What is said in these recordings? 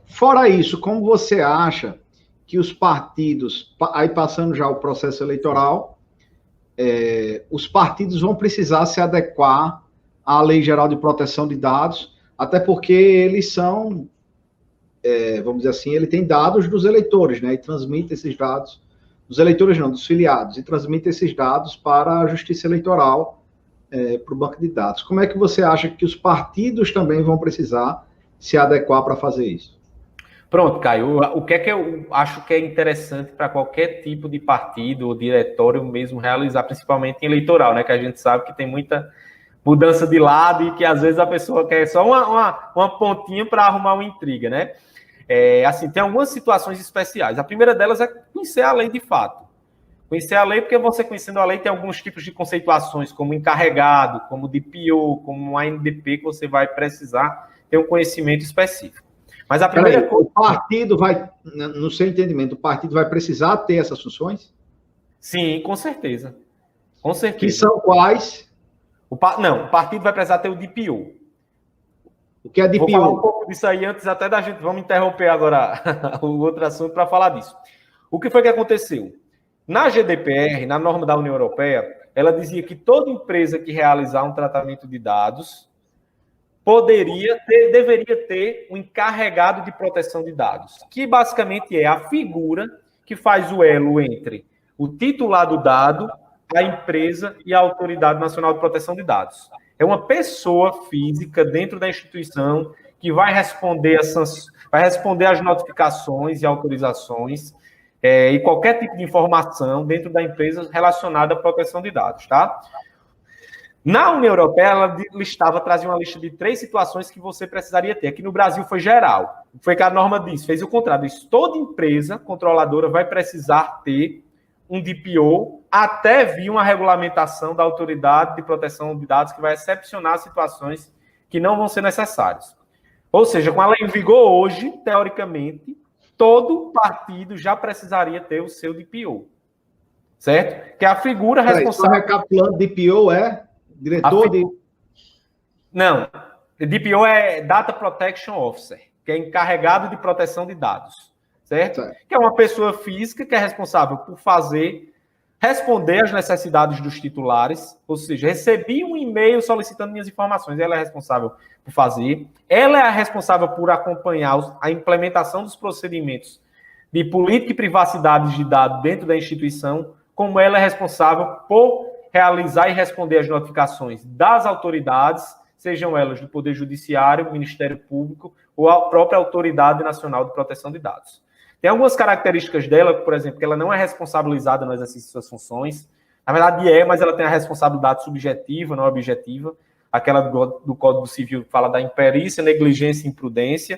Fora isso, como você acha que os partidos, aí passando já o processo eleitoral, os partidos vão precisar se adequar à Lei Geral de Proteção de Dados, até porque eles são, vamos dizer assim, ele tem dados dos eleitores, né? E transmite esses dados, dos eleitores não, dos filiados, e transmite esses dados para a Justiça Eleitoral, para o banco de dados. Como é que você acha que os partidos também vão precisar se adequar para fazer isso? Pronto, Caio. O que é que eu acho que é interessante para qualquer tipo de partido ou diretório mesmo realizar, principalmente em eleitoral, né? Que a gente sabe que tem muita mudança de lado e que às vezes a pessoa quer só uma pontinha para arrumar uma intriga, né? Assim, tem algumas situações especiais. A primeira delas é conhecer a lei de fato. Conhecer a lei, porque você conhecendo a lei tem alguns tipos de conceituações, como encarregado, como DPO, como ANDP, que você vai precisar ter um conhecimento específico. Mas a primeira coisa... O partido vai, no seu entendimento, o partido vai precisar ter essas funções? Sim, com certeza. Com certeza. Que são quais? O partido vai precisar ter o DPO. O que é DPO? Vou falar um pouco disso aí antes até da gente... Vamos interromper agora o outro assunto para falar disso. O que foi que aconteceu? Na GDPR, na norma da União Europeia, ela dizia que toda empresa que realizar um tratamento de dados deveria ter um encarregado de proteção de dados, que basicamente é a figura que faz o elo entre o titular do dado, a empresa e a Autoridade Nacional de Proteção de Dados. É uma pessoa física dentro da instituição que vai responder às notificações e autorizações e qualquer tipo de informação dentro da empresa relacionada à proteção de dados, tá? Na União Europeia, ela trazia uma lista de 3 situações que você precisaria ter. Aqui no Brasil foi geral. Foi que a norma disse, fez o contrário. Toda empresa controladora vai precisar ter um DPO até vir uma regulamentação da Autoridade de Proteção de Dados que vai excepcionar situações que não vão ser necessárias. Ou seja, com a lei em vigor hoje, teoricamente, todo partido já precisaria ter o seu DPO. Certo? Que é a figura responsável... Só recapitulando, DPO diretor de... Não, DPO é Data Protection Officer, que é encarregado de proteção de dados, certo? Que é uma pessoa física que é responsável por responder às necessidades dos titulares, ou seja, recebi um e-mail solicitando minhas informações, ela é responsável por fazer, ela é a responsável por acompanhar a implementação dos procedimentos de política e privacidade de dados dentro da instituição, como ela é responsável por realizar e responder às notificações das autoridades, sejam elas do Poder Judiciário, Ministério Público ou a própria Autoridade Nacional de Proteção de Dados. Tem algumas características dela, por exemplo, que ela não é responsabilizada no exercício de suas funções. Na verdade mas ela tem a responsabilidade subjetiva, não objetiva, aquela do Código Civil que fala da imperícia, negligência e imprudência.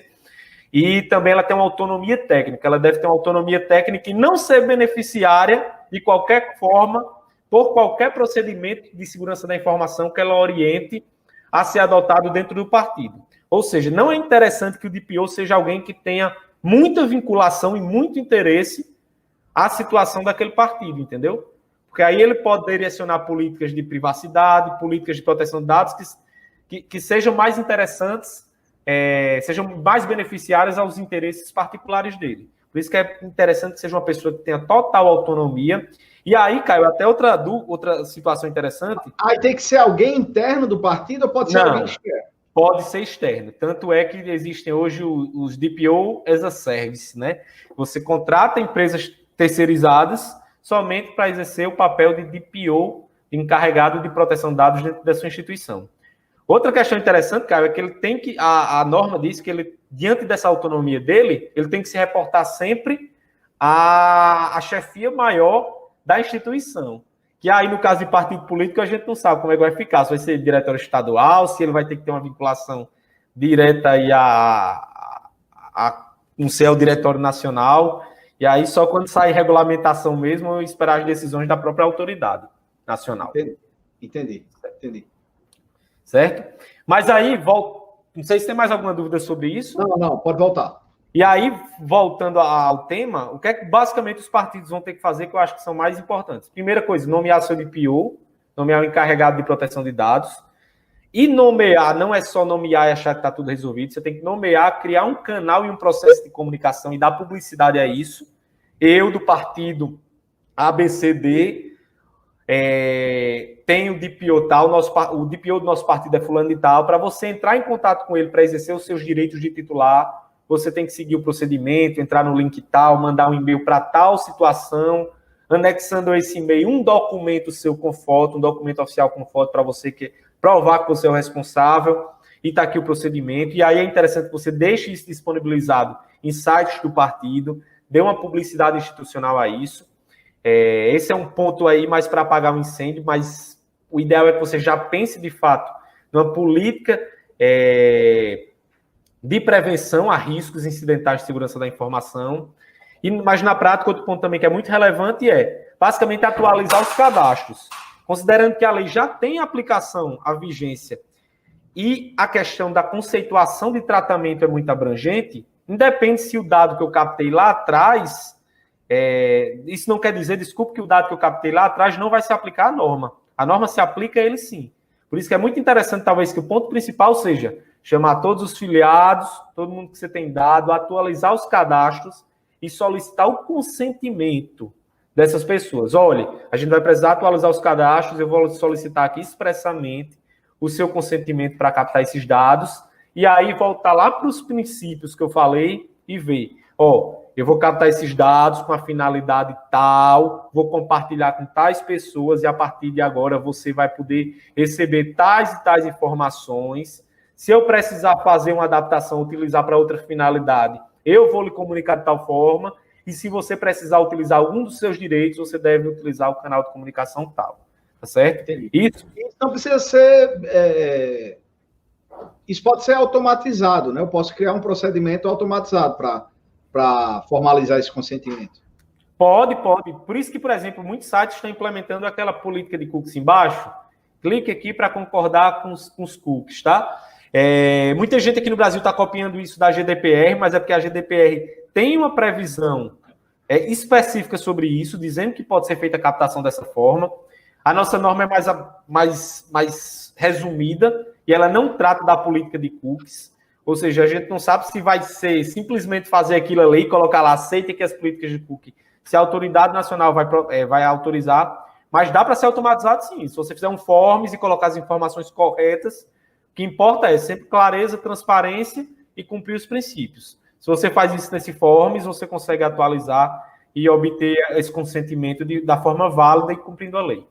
E também ela tem uma autonomia técnica. Ela deve ter uma autonomia técnica e não ser beneficiária de qualquer forma por qualquer procedimento de segurança da informação que ela oriente a ser adotado dentro do partido. Ou seja, não é interessante que o DPO seja alguém que tenha muita vinculação e muito interesse à situação daquele partido, entendeu? Porque aí ele pode direcionar políticas de privacidade, políticas de proteção de dados que sejam mais interessantes, sejam mais beneficiárias aos interesses particulares dele. Por isso que é interessante que seja uma pessoa que tenha total autonomia. E aí, Caio, até outra situação interessante... Aí tem que ser alguém interno do partido ou pode ser alguém externo? Pode ser externo. Tanto é que existem hoje os DPO as a Service, né? Você contrata empresas terceirizadas somente para exercer o papel de DPO, encarregado de proteção de dados dentro da sua instituição. Outra questão interessante, Caio, é que ele tem que... A norma diz que ele, diante dessa autonomia dele, ele tem que se reportar sempre à chefia maior da instituição. Que aí, no caso de partido político, a gente não sabe como é que vai ficar. Se vai ser diretório estadual, se ele vai ter que ter uma vinculação direta aí não sei, ao diretório nacional. E aí, só quando sair regulamentação mesmo, esperar as decisões da própria autoridade nacional. Entendi. Certo? Mas aí, não sei se tem mais alguma dúvida sobre isso. Não, pode voltar. E aí, voltando ao tema, o que é que basicamente os partidos vão ter que fazer que eu acho que são mais importantes? Primeira coisa, nomear seu DPO, nomear o encarregado de proteção de dados. E nomear não é só nomear e achar que está tudo resolvido. Você tem que nomear, criar um canal e um processo de comunicação e dar publicidade a isso. Eu, do partido ABCD, tenho o DPO tal, o DPO do nosso partido é fulano de tal. Para você entrar em contato com ele para exercer os seus direitos de titular, você tem que seguir o procedimento, entrar no link tal, mandar um e-mail para tal situação, anexando a esse e-mail um documento seu com foto, um documento oficial com foto para você provar que você é o responsável, e está aqui o procedimento. E aí é interessante que você deixe isso disponibilizado em sites do partido, dê uma publicidade institucional a isso. Esse é um ponto aí mais para apagar um incêndio, mas o ideal é que você já pense de fato numa política de prevenção a riscos incidentais de segurança da informação. Mas na prática, outro ponto também que é muito relevante é, basicamente, atualizar os cadastros. Considerando que a lei já tem aplicação, a vigência, e a questão da conceituação de tratamento é muito abrangente, independe se o dado que eu captei lá atrás, isso não quer dizer, desculpe, que o dado que eu captei lá atrás não vai se aplicar à norma. A norma se aplica a ele sim. Por isso que é muito interessante, talvez, que o ponto principal seja chamar todos os filiados, todo mundo que você tem dado, atualizar os cadastros e solicitar o consentimento dessas pessoas. Olha, a gente vai precisar atualizar os cadastros, eu vou solicitar aqui expressamente o seu consentimento para captar esses dados, e aí voltar lá para os princípios que eu falei e ver, eu vou captar esses dados com a finalidade tal, vou compartilhar com tais pessoas, e a partir de agora você vai poder receber tais e tais informações. Se eu precisar fazer uma adaptação, utilizar para outra finalidade, eu vou lhe comunicar de tal forma, e se você precisar utilizar algum dos seus direitos, você deve utilizar o canal de comunicação tal. Tá certo? Isso não precisa ser... Isso pode ser automatizado, né? Eu posso criar um procedimento automatizado para formalizar esse consentimento. Pode. Por isso que, por exemplo, muitos sites estão implementando aquela política de cookies embaixo. Clique aqui para concordar com os cookies, tá? Muita gente aqui no Brasil está copiando isso da GDPR, mas é porque a GDPR tem uma previsão específica sobre isso, dizendo que pode ser feita a captação dessa forma. A nossa norma é mais resumida e ela não trata da política de cookies, ou seja, a gente não sabe se vai ser simplesmente fazer aquilo ali e colocar lá, aceita que as políticas de cookie, se a autoridade nacional vai autorizar, mas dá para ser automatizado sim. Se você fizer um forms e colocar as informações corretas, o que importa é sempre clareza, transparência e cumprir os princípios. Se você faz isso nesse forms, você consegue atualizar e obter esse consentimento da forma válida e cumprindo a lei.